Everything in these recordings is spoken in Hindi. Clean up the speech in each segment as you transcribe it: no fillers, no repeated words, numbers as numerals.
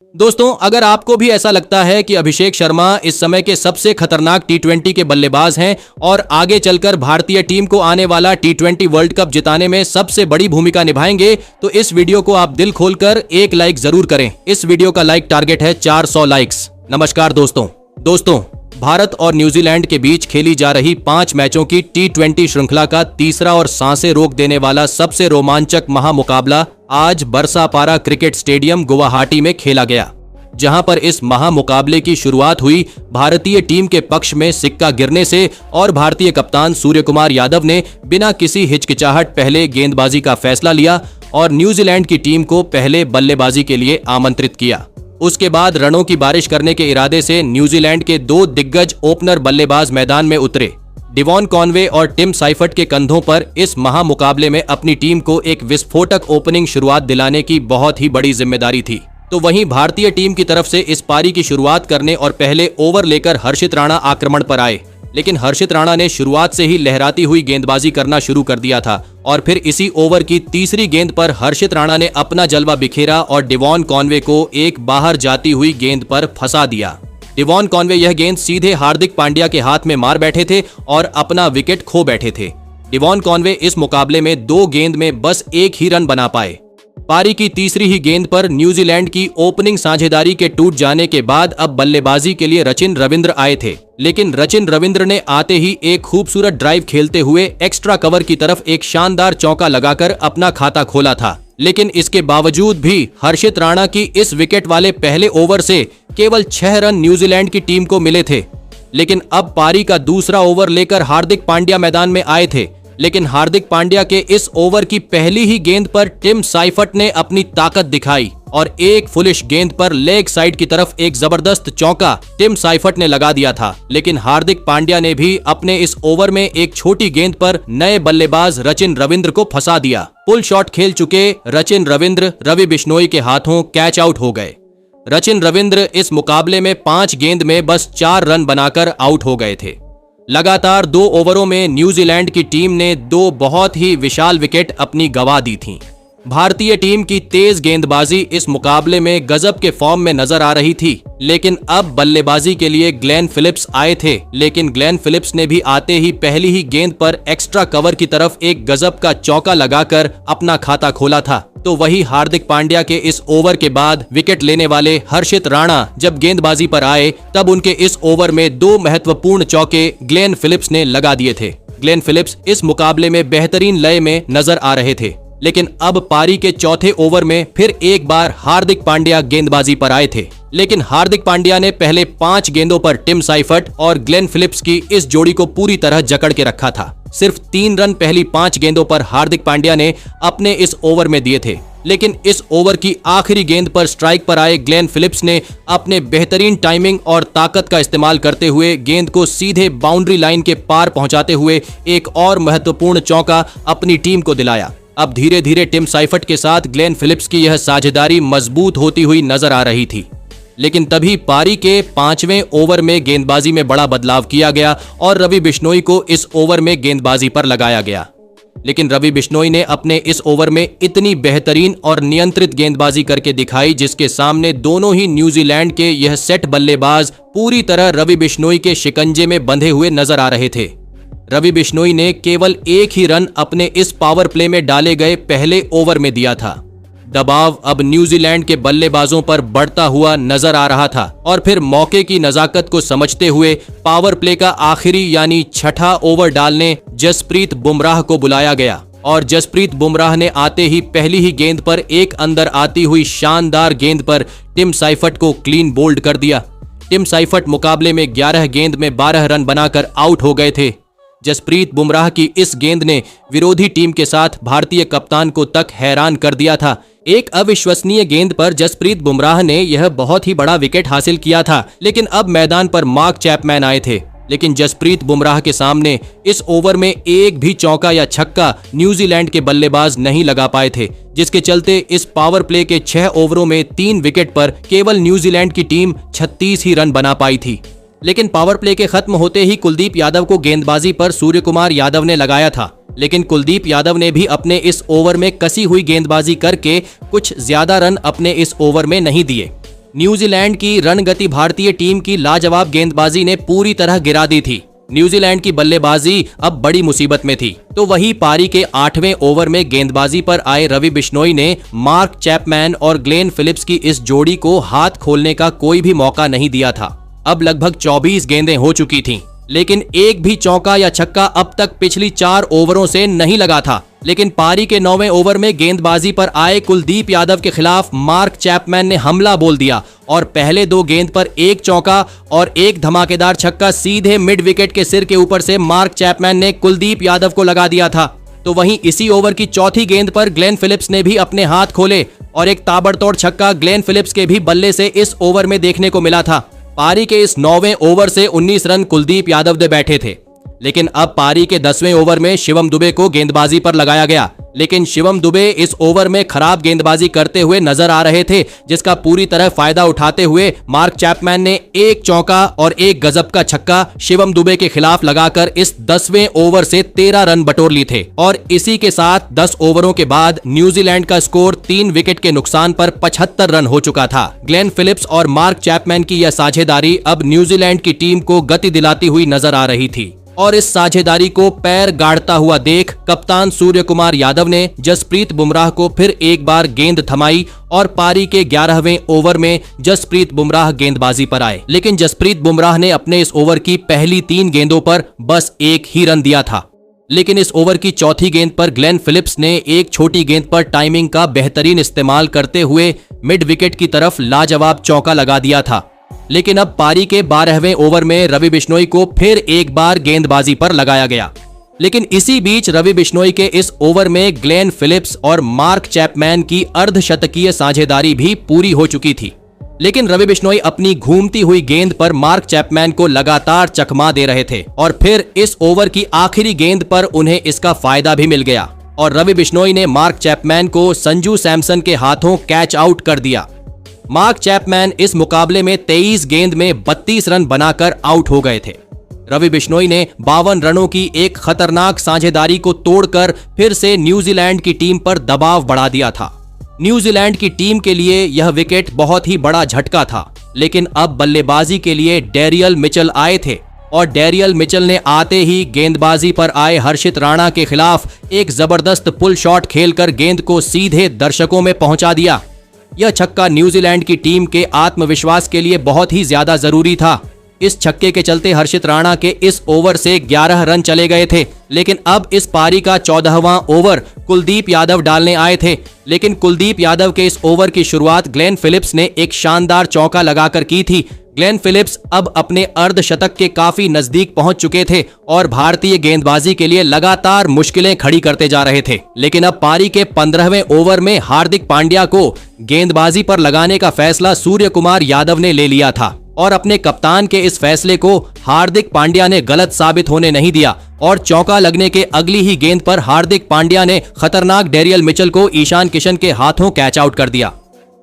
दोस्तों, अगर आपको भी ऐसा लगता है कि अभिषेक शर्मा इस समय के सबसे खतरनाक टी20 के बल्लेबाज हैं और आगे चलकर भारतीय टीम को आने वाला टी20 वर्ल्ड कप जिताने में सबसे बड़ी भूमिका निभाएंगे, तो इस वीडियो को आप दिल खोलकर एक लाइक जरूर करें। इस वीडियो का लाइक टारगेट है 400 लाइक्स। नमस्कार दोस्तों, भारत और न्यूजीलैंड के बीच खेली जा रही 5 मैचों की टी20 श्रृंखला का तीसरा और सांसें रोक देने वाला सबसे रोमांचक महामुकाबला आज बरसापारा क्रिकेट स्टेडियम गुवाहाटी में खेला गया, जहां पर इस महामुकाबले की शुरुआत हुई भारतीय टीम के पक्ष में सिक्का गिरने से और भारतीय कप्तान सूर्यकुमार यादव ने बिना किसी हिचकिचाहट पहले गेंदबाजी का फैसला लिया और न्यूजीलैंड की टीम को पहले बल्लेबाजी के लिए आमंत्रित किया। उसके बाद रनों की बारिश करने के इरादे से न्यूजीलैंड के 2 दिग्गज ओपनर बल्लेबाज मैदान में उतरे। डेवॉन कॉनवे और टिम साइफर्ट के कंधों पर इस महामुकाबले में अपनी टीम को एक विस्फोटक ओपनिंग शुरुआत दिलाने की बहुत ही बड़ी जिम्मेदारी थी। तो वहीं भारतीय टीम की तरफ से इस पारी की शुरुआत करने और पहले ओवर लेकर हर्षित राणा आक्रमण पर आए, लेकिन हर्षित राणा ने शुरुआत से ही लहराती हुई गेंदबाजी करना शुरू कर दिया था और फिर इसी ओवर की तीसरी गेंद पर हर्षित राणा ने अपना जलवा बिखेरा और डेवॉन कॉनवे को एक बाहर जाती हुई गेंद पर फंसा दिया। डेवॉन कॉनवे यह गेंद सीधे हार्दिक पांड्या के हाथ में मार बैठे थे और अपना विकेट खो बैठे थे। डेवॉन कॉनवे इस मुकाबले में 2 गेंद में बस एक ही रन बना पाए। पारी की तीसरी ही गेंद पर न्यूजीलैंड की ओपनिंग साझेदारी के टूट जाने के बाद अब बल्लेबाजी के लिए रचिन रविंद्र आए थे, लेकिन रचिन रविंद्र ने आते ही एक खूबसूरत ड्राइव खेलते हुए एक्स्ट्रा कवर की तरफ एक शानदार चौका लगाकर अपना खाता खोला था। लेकिन इसके बावजूद भी हर्षित राणा की इस विकेट वाले पहले ओवर से केवल 6 रन न्यूजीलैंड की टीम को मिले थे। लेकिन अब पारी का दूसरा ओवर लेकर हार्दिक पांड्या मैदान में आए थे, लेकिन हार्दिक पांड्या के इस ओवर की पहली ही गेंद पर टिम साइफर्ट ने अपनी ताकत दिखाई और एक फुलिश गेंद पर लेग साइड की तरफ एक जबरदस्त चौका टिम साइफर्ट ने लगा दिया था। लेकिन हार्दिक पांड्या ने भी अपने इस ओवर में एक छोटी गेंद पर नए बल्लेबाज रचिन रविंद्र को फंसा दिया। पुल शॉट खेल चुके रचिन रविंद्र रवि बिश्नोई के हाथों कैच आउट हो गए। रचिन रविंद्र इस मुकाबले में 5 गेंद में बस 4 रन बनाकर आउट हो गए थे। लगातार 2 ओवरों में न्यूजीलैंड की टीम ने 2 बहुत ही विशाल विकेट अपनी गंवा दी थीं। भारतीय टीम की तेज गेंदबाजी इस मुकाबले में गजब के फॉर्म में नजर आ रही थी, लेकिन अब बल्लेबाजी के लिए ग्लेन फिलिप्स आए थे, लेकिन ग्लेन फिलिप्स ने भी आते ही पहली ही गेंद पर एक्स्ट्रा कवर की तरफ एक गजब का चौका लगाकर अपना खाता खोला था। तो वही हार्दिक पांड्या के इस ओवर के बाद विकेट लेने वाले हर्षित राणा जब गेंदबाजी पर आए, तब उनके इस ओवर में 2 महत्वपूर्ण चौके ग्लेन फिलिप्स ने लगा दिए थे। ग्लेन फिलिप्स इस मुकाबले में बेहतरीन लय में नजर आ रहे थे, लेकिन अब पारी के चौथे ओवर में फिर एक बार हार्दिक पांड्या गेंदबाजी पर आए थे, लेकिन हार्दिक पांड्या ने पहले 5 गेंदों पर टिम साइफर्ट और ग्लेन फिलिप्स की इस जोड़ी को पूरी तरह जकड़ के रखा था। सिर्फ 3 रन पहली 5 गेंदों पर हार्दिक पांड्या ने अपने इस ओवर में दिए थे, लेकिन इस ओवर की आखिरी गेंद पर स्ट्राइक पर आए ग्लेन फिलिप्स ने अपने बेहतरीन टाइमिंग और ताकत का इस्तेमाल करते हुए गेंद को सीधे बाउंड्री लाइन के पार पहुंचाते हुए एक और महत्वपूर्ण चौका अपनी टीम को दिलाया। अब धीरे धीरे टिम साइफर्ट के साथ ग्लेन फिलिप्स की यह साझेदारी मजबूत होती हुई नजर आ रही थी, लेकिन तभी पारी के 5वें ओवर में गेंदबाजी में बड़ा बदलाव किया गया और रवि बिश्नोई को इस ओवर में गेंदबाजी पर लगाया गया। लेकिन रवि बिश्नोई ने अपने इस ओवर में इतनी बेहतरीन और नियंत्रित गेंदबाजी करके दिखाई, जिसके सामने दोनों ही न्यूजीलैंड के यह सेट बल्लेबाज पूरी तरह रवि बिश्नोई के शिकंजे में बंधे हुए नजर आ रहे थे। रवि बिश्नोई ने केवल एक ही रन अपने इस पावर प्ले में डाले गए पहले ओवर में दिया था। दबाव अब न्यूजीलैंड के बल्लेबाजों पर बढ़ता हुआ नजर आ रहा था और फिर मौके की नजाकत को समझते हुए पावर प्ले का आखिरी यानी 6ठा ओवर डालने जसप्रीत बुमराह को बुलाया गया और जसप्रीत बुमराह ने आते ही पहली ही गेंद पर एक अंदर आती हुई शानदार गेंद पर टिम साइफर्ट को क्लीन बोल्ड कर दिया। टिम साइफर्ट मुकाबले में 11 गेंद में 12 रन बनाकर आउट हो गए थे। जसप्रीत बुमराह की इस गेंद ने विरोधी टीम के साथ भारतीय कप्तान को तक हैरान कर दिया था। एक अविश्वसनीय गेंद पर जसप्रीत बुमराह ने यह बहुत ही बड़ा विकेट हासिल किया था, लेकिन अब मैदान पर मार्क चैपमैन आए थे, लेकिन जसप्रीत बुमराह के सामने इस ओवर में एक भी चौका या छक्का न्यूजीलैंड के बल्लेबाज नहीं लगा पाए थे, जिसके चलते इस पावर प्ले के 6 ओवरों में 3 विकेट पर केवल न्यूजीलैंड की टीम 36 ही रन बना पाई थी। लेकिन पावर प्ले के खत्म होते ही कुलदीप यादव को गेंदबाजी पर सूर्यकुमार यादव ने लगाया था, लेकिन कुलदीप यादव ने भी अपने इस ओवर में कसी हुई गेंदबाजी करके कुछ ज्यादा रन अपने इस ओवर में नहीं दिए। न्यूजीलैंड की रणगति भारतीय टीम की लाजवाब गेंदबाजी ने पूरी तरह गिरा दी थी। न्यूजीलैंड की बल्लेबाजी अब बड़ी मुसीबत में थी। तो वही पारी के 8वें ओवर में गेंदबाजी पर आए रवि बिश्नोई ने मार्क चैपमैन और ग्लेन फिलिप्स की इस जोड़ी को हाथ खोलने का कोई भी मौका नहीं दिया था। अब लगभग 24 गेंदें हो चुकी थीं, लेकिन एक भी चौका या छक्का अब तक पिछली 4 ओवरों से नहीं लगा था। लेकिन पारी के 9वें ओवर में गेंदबाजी पर आए कुलदीप यादव के खिलाफ मार्क चैपमैन ने हमला बोल दिया और पहले 2 गेंद पर एक चौका और एक धमाकेदार छक्का सीधे मिड विकेट के सिर के ऊपर से मार्क चैपमैन ने कुलदीप यादव को लगा दिया था। तो वहीं इसी ओवर की चौथी गेंद पर ग्लेन फिलिप्स ने भी अपने हाथ खोले और एक ताबड़तोड़ छक्का ग्लेन फिलिप्स के भी बल्ले से इस ओवर में देखने को मिला था। पारी के इस 9वें ओवर से 19 रन कुलदीप यादव दे बैठे थे, लेकिन अब पारी के 10वें ओवर में शिवम दुबे को गेंदबाजी पर लगाया गया। लेकिन शिवम दुबे इस ओवर में खराब गेंदबाजी करते हुए नजर आ रहे थे, जिसका पूरी तरह फायदा उठाते हुए मार्क चैपमैन ने एक चौका और एक गजब का छक्का शिवम दुबे के खिलाफ लगाकर इस 10वें ओवर से 13 रन बटोर लिए थे। और इसी के साथ 10 ओवरों के बाद न्यूजीलैंड का स्कोर 3 विकेट के नुकसान पर 75 रन हो चुका था। ग्लेन फिलिप्स और मार्क चैपमैन की यह साझेदारी अब न्यूजीलैंड की टीम को गति दिलाती हुई नजर आ रही थी। और इस साझेदारी को पैर गाड़ता हुआ देख कप्तान सूर्य कुमार यादव ने जसप्रीत बुमराह को फिर एक बार गेंद थमाई और पारी के 11वें ओवर में जसप्रीत बुमराह गेंदबाजी पर आए। लेकिन जसप्रीत बुमराह ने अपने इस ओवर की पहली 3 गेंदों पर बस एक ही रन दिया था। लेकिन इस ओवर की चौथी गेंद पर ग्लेन फिलिप्स ने एक छोटी गेंद पर टाइमिंग का बेहतरीन इस्तेमाल करते हुए मिड विकेट की तरफ लाजवाब चौका लगा दिया था। लेकिन अब पारी के 12वें ओवर में रवि बिश्नोई को फिर एक बार गेंदबाजी पर लगाया गया। लेकिन इसी बीच रवि बिश्नोई के इस ओवर में ग्लेन फिलिप्स और मार्क चैपमैन की अर्धशतकीय साझेदारी भी पूरी हो चुकी थी। लेकिन रवि बिश्नोई अपनी घूमती हुई गेंद पर मार्क चैपमैन को लगातार चकमा दे रहे थे और फिर इस ओवर की आखिरी गेंद पर उन्हें इसका फायदा भी मिल गया और रवि बिश्नोई ने मार्क चैपमैन को संजू सैमसन के हाथों कैच आउट कर दिया। मार्क चैपमैन इस मुकाबले में 23 गेंद में 32 रन बनाकर आउट हो गए थे। रवि बिश्नोई ने 52 रनों की एक खतरनाक साझेदारी को तोड़कर फिर से न्यूजीलैंड की टीम पर दबाव बढ़ा दिया था। न्यूजीलैंड की टीम के लिए यह विकेट बहुत ही बड़ा झटका था। लेकिन अब बल्लेबाजी के लिए डैरियल मिचेल आए थे और डैरियल मिचेल ने आते ही गेंदबाजी पर आए हर्षित राणा के खिलाफ एक जबरदस्त पुल शॉट खेलकर गेंद को सीधे दर्शकों में पहुंचा दिया। यह छक्का न्यूजीलैंड की टीम के आत्मविश्वास के लिए बहुत ही ज्यादा जरूरी था। इस छक्के के चलते हर्षित राणा के इस ओवर से 11 रन चले गए थे। लेकिन अब इस पारी का 14वां ओवर कुलदीप यादव डालने आए थे। लेकिन कुलदीप यादव के इस ओवर की शुरुआत ग्लेन फिलिप्स ने एक शानदार चौका लगाकर की थी। ग्लेन फिलिप्स अब अपने अर्धशतक के काफी नजदीक पहुंच चुके थे और भारतीय गेंदबाजी के लिए लगातार मुश्किलें खड़ी करते जा रहे थे। लेकिन अब पारी के 15वें ओवर में हार्दिक पांड्या को गेंदबाजी पर लगाने का फैसला सूर्य कुमार यादव ने ले लिया था और अपने कप्तान के इस फैसले को हार्दिक पांड्या ने गलत साबित होने नहीं दिया और चौका लगने के अगली ही गेंद पर हार्दिक पांड्या ने खतरनाक डैरियल मिचेल को ईशान किशन के हाथों कैच आउट कर दिया।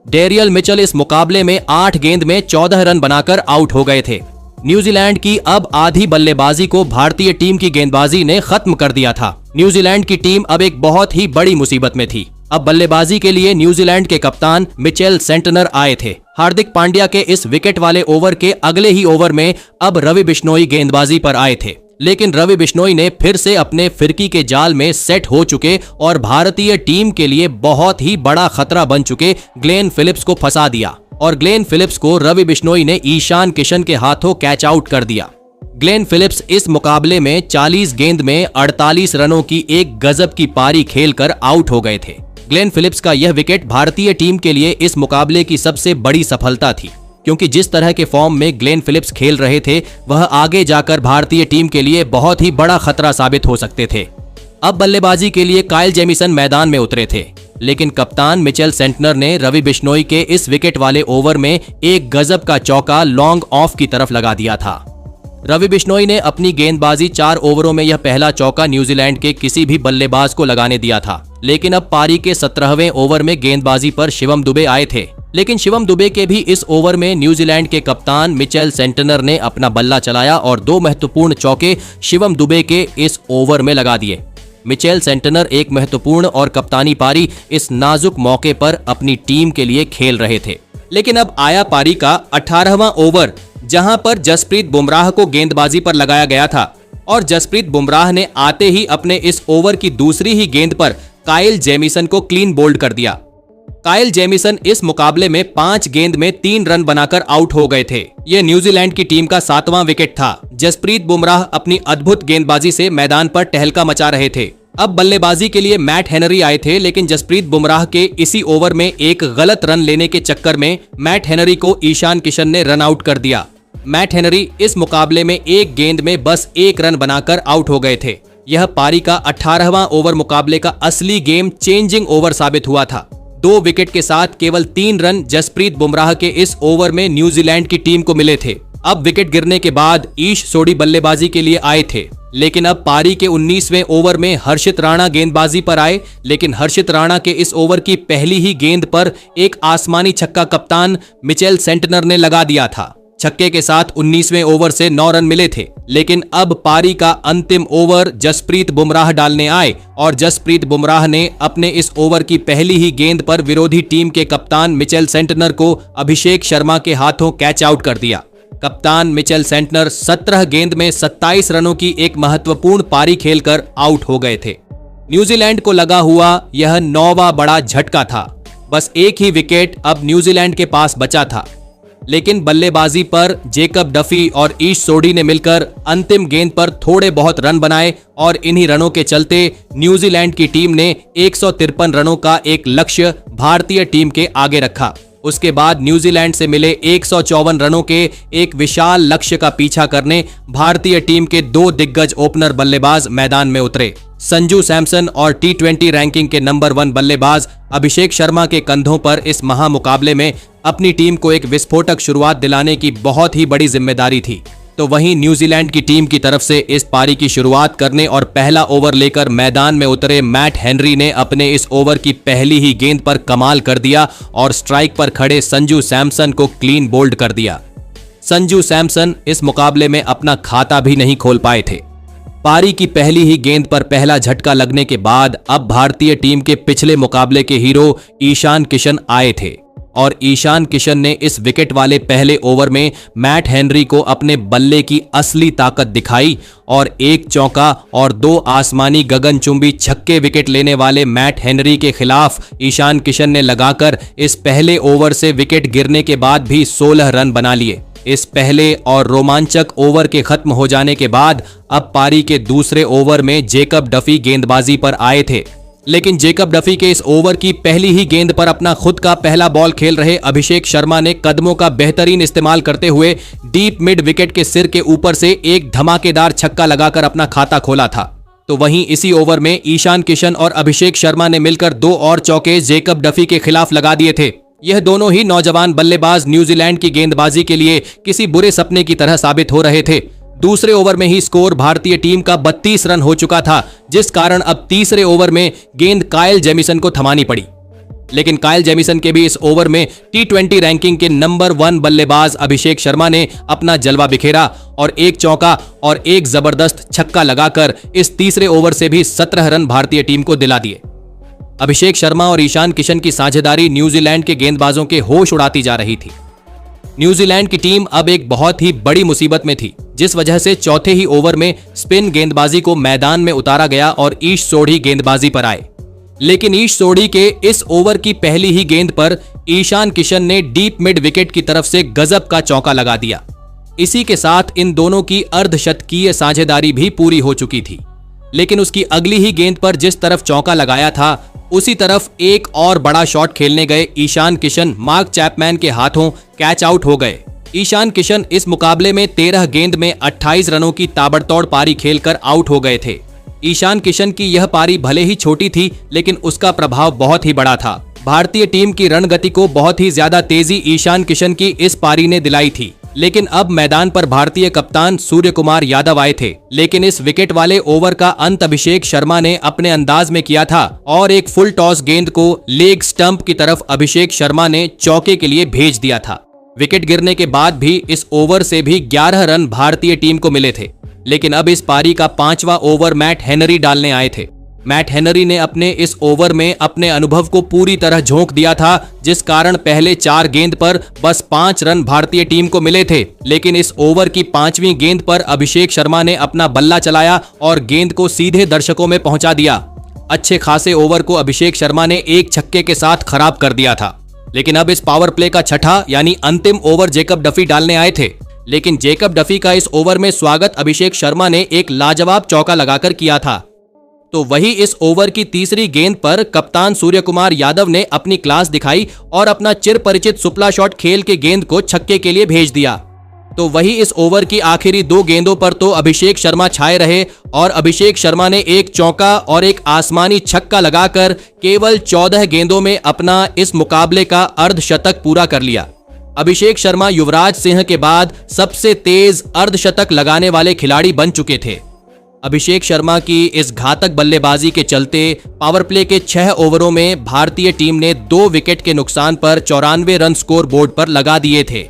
डैरियल मिचेल इस मुकाबले में 8 गेंद में 14 रन बनाकर आउट हो गए थे। न्यूजीलैंड की अब आधी बल्लेबाजी को भारतीय टीम की गेंदबाजी ने खत्म कर दिया था। न्यूजीलैंड की टीम अब एक बहुत ही बड़ी मुसीबत में थी। अब बल्लेबाजी के लिए न्यूजीलैंड के कप्तान मिचेल सेंटनर आए थे। हार्दिक पांड्या के इस विकेट वाले ओवर के अगले ही ओवर में अब रवि बिश्नोई गेंदबाजी पर आए थे। लेकिन रवि बिश्नोई ने फिर से अपने फिरकी के जाल में सेट हो चुके और भारतीय टीम के लिए बहुत ही बड़ा खतरा बन चुके ग्लेन फिलिप्स को फंसा दिया और ग्लेन फिलिप्स को रवि बिश्नोई ने ईशान किशन के हाथों कैच आउट कर दिया। ग्लेन फिलिप्स इस मुकाबले में 40 गेंद में 48 रनों की एक गजब की पारी खेलकर आउट हो गए थे। ग्लेन फिलिप्स का यह विकेट भारतीय टीम के लिए इस मुकाबले की सबसे बड़ी सफलता थी, क्योंकि जिस तरह के फॉर्म में ग्लेन फिलिप्स खेल रहे थे वह आगे जाकर भारतीय टीम के लिए बहुत ही बड़ा खतरा साबित हो सकते थे। अब बल्लेबाजी के लिए काइल जेमिसन मैदान में उतरे थे, लेकिन कप्तान मिचेल सेंटनर ने रवि बिश्नोई के इस विकेट वाले ओवर में एक गजब का चौका लॉन्ग ऑफ की तरफ लगा दिया था। रवि बिश्नोई ने अपनी गेंदबाजी 4 ओवरों में यह पहला चौका न्यूजीलैंड के किसी भी बल्लेबाज को लगाने दिया था। लेकिन अब पारी के 17वें ओवर में गेंदबाजी पर शिवम दुबे आए थे। लेकिन शिवम दुबे के भी इस ओवर में न्यूजीलैंड के कप्तान मिचेल सेंटनर ने अपना बल्ला चलाया और 2 महत्वपूर्ण चौके शिवम दुबे के इस ओवर में लगा दिए। मिचेल सेंटनर एक महत्वपूर्ण और कप्तानी पारी इस नाजुक मौके पर अपनी टीम के लिए खेल रहे थे। लेकिन अब आया पारी का 18वां ओवर, जहां पर जसप्रीत बुमराह को गेंदबाजी पर लगाया गया था और जसप्रीत बुमराह ने आते ही अपने इस ओवर की दूसरी ही गेंद पर काइल जेमिसन को क्लीन बोल्ड कर दिया। काइल जेमिसन इस मुकाबले में 5 गेंद में 3 रन बनाकर आउट हो गए थे। यह न्यूजीलैंड की टीम का 7वां विकेट था। जसप्रीत बुमराह अपनी अद्भुत गेंदबाजी से मैदान पर टहलका मचा रहे थे। अब बल्लेबाजी के लिए मैट हेनरी आए थे, लेकिन जसप्रीत बुमराह के इसी ओवर में एक गलत रन लेने के चक्कर में मैट हेनरी को ईशान किशन ने रन आउट कर दिया। मैट हेनरी इस मुकाबले में एक गेंद में बस 1 रन बनाकर आउट हो गए थे। यह पारी का 18वां ओवर मुकाबले का असली गेम चेंजिंग ओवर साबित हुआ था। 2 विकेट के साथ केवल 3 रन जसप्रीत बुमराह के इस ओवर में न्यूजीलैंड की टीम को मिले थे। अब विकेट गिरने के बाद ईश सोढ़ी बल्लेबाजी के लिए आए थे, लेकिन अब पारी के 19वें ओवर में हर्षित राणा गेंदबाजी पर आए, लेकिन हर्षित राणा के इस ओवर की पहली ही गेंद पर एक आसमानी छक्का कप्तान मिचेल सेंटनर ने लगा दिया था। छक्के के साथ 19वें ओवर से 9 रन मिले थे, लेकिन अब पारी का अंतिम ओवर जसप्रीत बुमराह डालने आए और जसप्रीत बुमराह ने अपने इस ओवर की पहली ही गेंद पर विरोधी टीम के कप्तान मिचेल सेंटनर को अभिषेक शर्मा के हाथों कैच आउट कर दिया। कप्तान मिचेल सेंटनर 17 गेंद में 27 रनों की एक महत्वपूर्ण पारी खेलकर आउट हो गए थे। न्यूजीलैंड को लगा हुआ यह 9वां बड़ा झटका था। बस एक ही विकेट अब न्यूजीलैंड के पास बचा था, लेकिन बल्लेबाजी पर जेकब डफी और ईश सोढ़ी ने मिलकर अंतिम गेंद पर थोड़े बहुत रन बनाए और इन्हीं रनों के चलते न्यूजीलैंड की टीम ने 153 रनों का एक लक्ष्य भारतीय टीम के आगे रखा। उसके बाद न्यूजीलैंड से मिले 154 रनों के एक विशाल लक्ष्य का पीछा करने भारतीय टीम के 2 दिग्गज ओपनर बल्लेबाज मैदान में उतरे। संजू सैमसन और T20 रैंकिंग के नंबर 1 बल्लेबाज अभिषेक शर्मा के कंधों पर इस महामुकाबले में अपनी टीम को एक विस्फोटक शुरुआत दिलाने की बहुत ही बड़ी जिम्मेदारी थी। तो वहीं न्यूजीलैंड की टीम की तरफ से इस पारी की शुरुआत करने और पहला ओवर लेकर मैदान में उतरे मैट हेनरी ने अपने इस ओवर की पहली ही गेंद पर कमाल कर दिया और स्ट्राइक पर खड़े संजू सैमसन को क्लीन बोल्ड कर दिया। संजू सैमसन इस मुकाबले में अपना खाता भी नहीं खोल पाए थे। पारी की पहली ही गेंद पर पहला झटका लगने के बाद अब भारतीय टीम के पिछले मुकाबले के हीरो ईशान किशन आए थे और ईशान किशन ने इस विकेट वाले पहले ओवर में मैट हेनरी को अपने बल्ले की असली ताकत दिखाई और 1 चौका और 2 आसमानी गगनचुंबी छक्के विकेट लेने वाले मैट हेनरी के खिलाफ ईशान किशन ने लगाकर इस पहले ओवर से विकेट गिरने के बाद भी 16 रन बना लिए। इस पहले और रोमांचक ओवर के खत्म हो जाने के बाद अब पारी के दूसरे ओवर में जेकब डफी गेंदबाजी पर आए थे, लेकिन जेकब डफी के इस ओवर की पहली ही गेंद पर अपना खुद का पहला बॉल खेल रहे अभिषेक शर्मा ने कदमों का बेहतरीन इस्तेमाल करते हुए डीप मिड विकेट के सिर के ऊपर से एक धमाकेदार छक्का लगाकर अपना खाता खोला था। तो वहीं इसी ओवर में ईशान किशन और अभिषेक शर्मा ने मिलकर 2 और चौके जेकब डफी के खिलाफ लगा दिए थे। यह दोनों ही नौजवान बल्लेबाज न्यूजीलैंड की गेंदबाजी के लिए किसी बुरे सपने की तरह साबित हो रहे थे। दूसरे ओवर में ही स्कोर भारतीय टीम का 32 रन हो चुका था, जिस कारण अब तीसरे ओवर में गेंद काइल जेमिसन को थमानी पड़ी। लेकिन काइल जेमिसन के भी इस ओवर में T20 रैंकिंग के नंबर 1 बल्लेबाज अभिषेक शर्मा ने अपना जलवा बिखेरा और 1 चौका और 1 जबरदस्त छक्का लगाकर इस तीसरे ओवर से भी 17 रन भारतीय टीम को दिला दिए। अभिषेक शर्मा और ईशान किशन की साझेदारी न्यूजीलैंड के गेंदबाजों के होश उड़ाती जा रही थी। न्यूजीलैंड की टीम अब एक बहुत ही बड़ी मुसीबत में थी, जिस वजह से चौथे ही ओवर में स्पिन गेंदबाजी को मैदान में उतारा गया और ईश सोढ़ी गेंदबाजी पर आए। लेकिन ईश सोढ़ी के इस ओवर की पहली ही गेंद पर ईशान किशन ने डीप मिड विकेट की तरफ से गजब का चौका लगा दिया। इसी के साथ इन दोनों की अर्धशतकीय साझेदारी भी पूरी हो चुकी थी। लेकिन उसकी अगली ही गेंद पर जिस तरफ चौका लगाया था, उसी तरफ एक और बड़ा शॉट खेलने गए ईशान किशन मार्क चैपमैन के हाथों कैच आउट हो गए। ईशान किशन इस मुकाबले में 13 गेंद में 28 रनों की ताबड़तोड़ पारी खेलकर आउट हो गए थे। ईशान किशन की यह पारी भले ही छोटी थी, लेकिन उसका प्रभाव बहुत ही बड़ा था। भारतीय टीम की रणगति को बहुत ही ज्यादा तेजी ईशान किशन की इस पारी ने दिलाई थी। लेकिन अब मैदान पर भारतीय कप्तान सूर्य कुमार यादव आए थे, लेकिन इस विकेट वाले ओवर का अंत अभिषेक शर्मा ने अपने अंदाज में किया था और एक फुल टॉस गेंद को लेग स्टंप की तरफ अभिषेक शर्मा ने चौके के लिए भेज दिया था। विकेट गिरने के बाद भी इस ओवर से भी 11 रन भारतीय टीम को मिले थे। लेकिन अब इस पारी का 5वां ओवर मैट हेनरी डालने आए थे। मैट हेनरी ने अपने इस ओवर में अपने अनुभव को पूरी तरह झोंक दिया था, जिस कारण पहले 4 गेंद पर बस 5 रन भारतीय टीम को मिले थे। लेकिन इस ओवर की 5वीं गेंद पर अभिषेक शर्मा ने अपना बल्ला चलाया और गेंद को सीधे दर्शकों में पहुंचा दिया। अच्छे खासे ओवर को अभिषेक शर्मा ने एक छक्के के साथ खराब कर दिया था। लेकिन अब इस पावर प्ले का छठा यानी अंतिम ओवर जेकब डफी डालने आए थे। लेकिन जेकब डफी का इस ओवर में स्वागत अभिषेक शर्मा ने एक लाजवाब चौका लगाकर किया था। तो वही इस ओवर की तीसरी गेंद पर कप्तान सूर्य कुमार यादव ने अपनी क्लास दिखाई और अपना चिरपरिचित सुपला शॉट खेल के गेंद को छक्के के लिए भेज दिया। तो वही इस ओवर की आखिरी 2 गेंदों पर तो अभिषेक शर्मा छाए रहे और अभिषेक शर्मा ने एक चौका और एक आसमानी छक्का लगाकर केवल 14 गेंदों में अपना इस मुकाबले का अर्धशतक पूरा कर लिया। अभिषेक शर्मा युवराज सिंह के बाद सबसे तेज अर्धशतक लगाने वाले खिलाड़ी बन चुके थे। अभिषेक शर्मा की इस घातक बल्लेबाजी के चलते पावर प्ले के 6 ओवरों में भारतीय टीम ने 2 विकेट के नुकसान पर 94 रन स्कोर बोर्ड पर लगा दिए थे।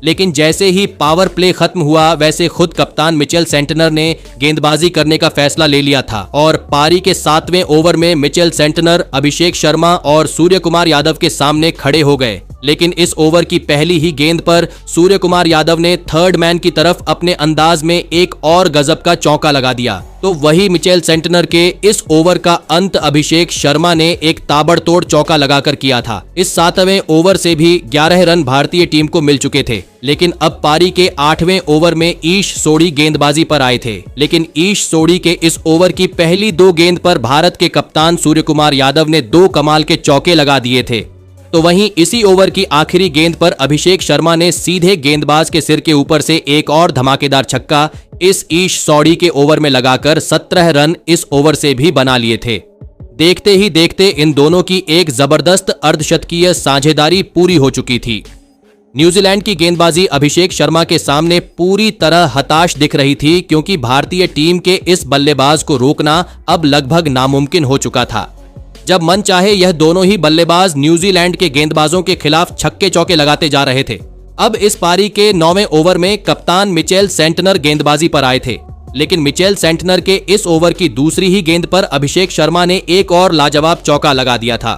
लेकिन जैसे ही पावर प्ले खत्म हुआ, वैसे खुद कप्तान मिचेल सेंटनर ने गेंदबाजी करने का फैसला ले लिया था और पारी के 7वें ओवर में मिचेल सेंटनर अभिषेक शर्मा और सूर्य कुमार यादव के सामने खड़े हो गए। लेकिन इस ओवर की पहली ही गेंद पर सूर्य कुमार यादव ने थर्ड मैन की तरफ अपने अंदाज में एक और गजब का चौका लगा दिया। तो वही मिचेल सेंटनर के इस ओवर का अंत अभिषेक शर्मा ने एक ताबड़तोड़ चौका लगाकर किया था। इस 7वें ओवर से भी 11 रन भारतीय टीम को मिल चुके थे। लेकिन अब पारी के 8वें ओवर में ईश सोढ़ी गेंदबाजी पर आए थे। लेकिन ईश सोढ़ी के इस ओवर की पहली 2 गेंद पर भारत के कप्तान सूर्य कुमार यादव ने 2 कमाल के चौके लगा दिए थे। तो वहीं इसी ओवर की आखिरी गेंद पर अभिषेक शर्मा ने सीधे गेंदबाज के सिर के ऊपर से एक और धमाकेदार छक्का इस ईश सोढ़ी के ओवर में लगाकर 17 रन इस ओवर से भी बना लिए थे। देखते ही देखते इन दोनों की एक जबरदस्त अर्धशतकीय साझेदारी पूरी हो चुकी थी। न्यूजीलैंड की गेंदबाजी अभिषेक शर्मा के सामने पूरी तरह हताश दिख रही थी, क्योंकि भारतीय टीम के इस बल्लेबाज को रोकना अब लगभग नामुमकिन हो चुका था। जब मन चाहे यह दोनों ही बल्लेबाज न्यूजीलैंड के गेंदबाजों के खिलाफ छक्के चौके लगाते जा रहे थे। अब इस पारी के 9वें ओवर में कप्तान मिचेल सेंटनर गेंदबाजी पर आए थे। लेकिन मिचेल सेंटनर के इस ओवर की दूसरी ही गेंद पर अभिषेक शर्मा ने एक और लाजवाब चौका लगा दिया था।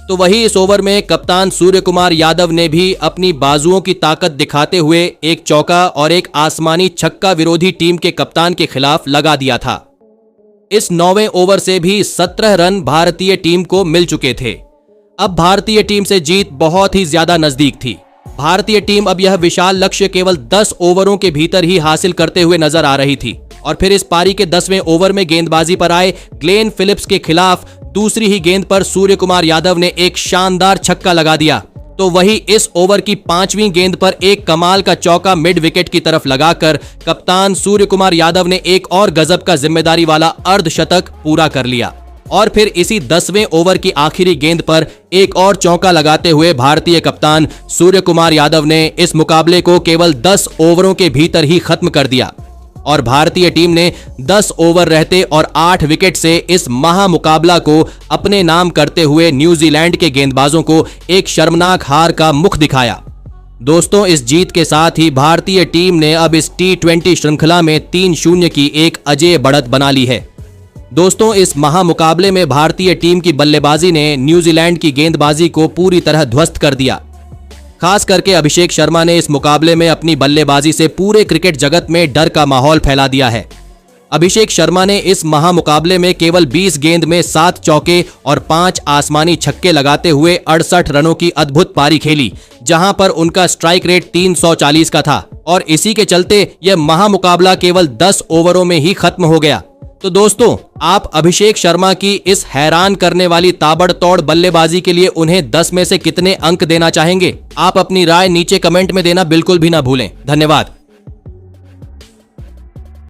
तो वही इस ओवर में कप्तान सूर्य कुमार यादव ने भी अपनी बाजुओं की ताकत दिखाते हुए एक चौका और एक आसमानी छक्का विरोधी टीम के कप्तान के खिलाफ लगा दिया था। इस 9वें ओवर से भी 17 रन भारतीय टीम को मिल चुके थे। अब भारतीय टीम से जीत बहुत ही ज्यादा नजदीक थी। भारतीय टीम अब यह विशाल लक्ष्य केवल 10 ओवरों के भीतर ही हासिल करते हुए नजर आ रही थी। और फिर इस पारी के 10वें ओवर में गेंदबाजी पर आए ग्लेन फिलिप्स के खिलाफ दूसरी ही गेंद पर सूर्य कुमार यादव ने एक शानदार छक्का लगा दिया। तो वही इस ओवर की 5वीं गेंद पर एक कमाल का चौका मिड विकेट की तरफ लगाकर कप्तान सूर्य कुमार यादव ने एक और गजब का जिम्मेदारी वाला अर्धशतक पूरा कर लिया। और फिर इसी 10वें ओवर की आखिरी गेंद पर एक और चौका लगाते हुए भारतीय कप्तान सूर्य कुमार यादव ने इस मुकाबले को केवल 10 ओवरों के भीतर ही खत्म कर दिया और भारतीय टीम ने 10 ओवर रहते और 8 विकेट से इस महामुकाबला को अपने नाम करते हुए न्यूजीलैंड के गेंदबाजों को एक शर्मनाक हार का मुख दिखाया। दोस्तों, इस जीत के साथ ही भारतीय टीम ने अब इस T20 श्रृंखला में 3-0 की एक अजेय बढ़त बना ली है। दोस्तों, इस महामुकाबले में भारतीय टीम की बल्लेबाजी ने न्यूजीलैंड की गेंदबाजी को पूरी तरह ध्वस्त कर दिया। खास करके अभिषेक शर्मा ने इस मुकाबले में अपनी बल्लेबाजी से पूरे क्रिकेट जगत में डर का माहौल फैला दिया है। अभिषेक शर्मा ने इस महामुकाबले में केवल 20 गेंद में 7 चौके और 5 आसमानी छक्के लगाते हुए 68 रनों की अद्भुत पारी खेली, जहां पर उनका स्ट्राइक रेट 340 का था और इसी के चलते यह महामुकाबला केवल 10 ओवरों में ही खत्म हो गया। तो दोस्तों, आप अभिषेक शर्मा की इस हैरान करने वाली ताबड़तोड़ बल्लेबाजी के लिए उन्हें 10 में से कितने अंक देना चाहेंगे? आप अपनी राय नीचे कमेंट में देना बिल्कुल भी ना भूलें। धन्यवाद।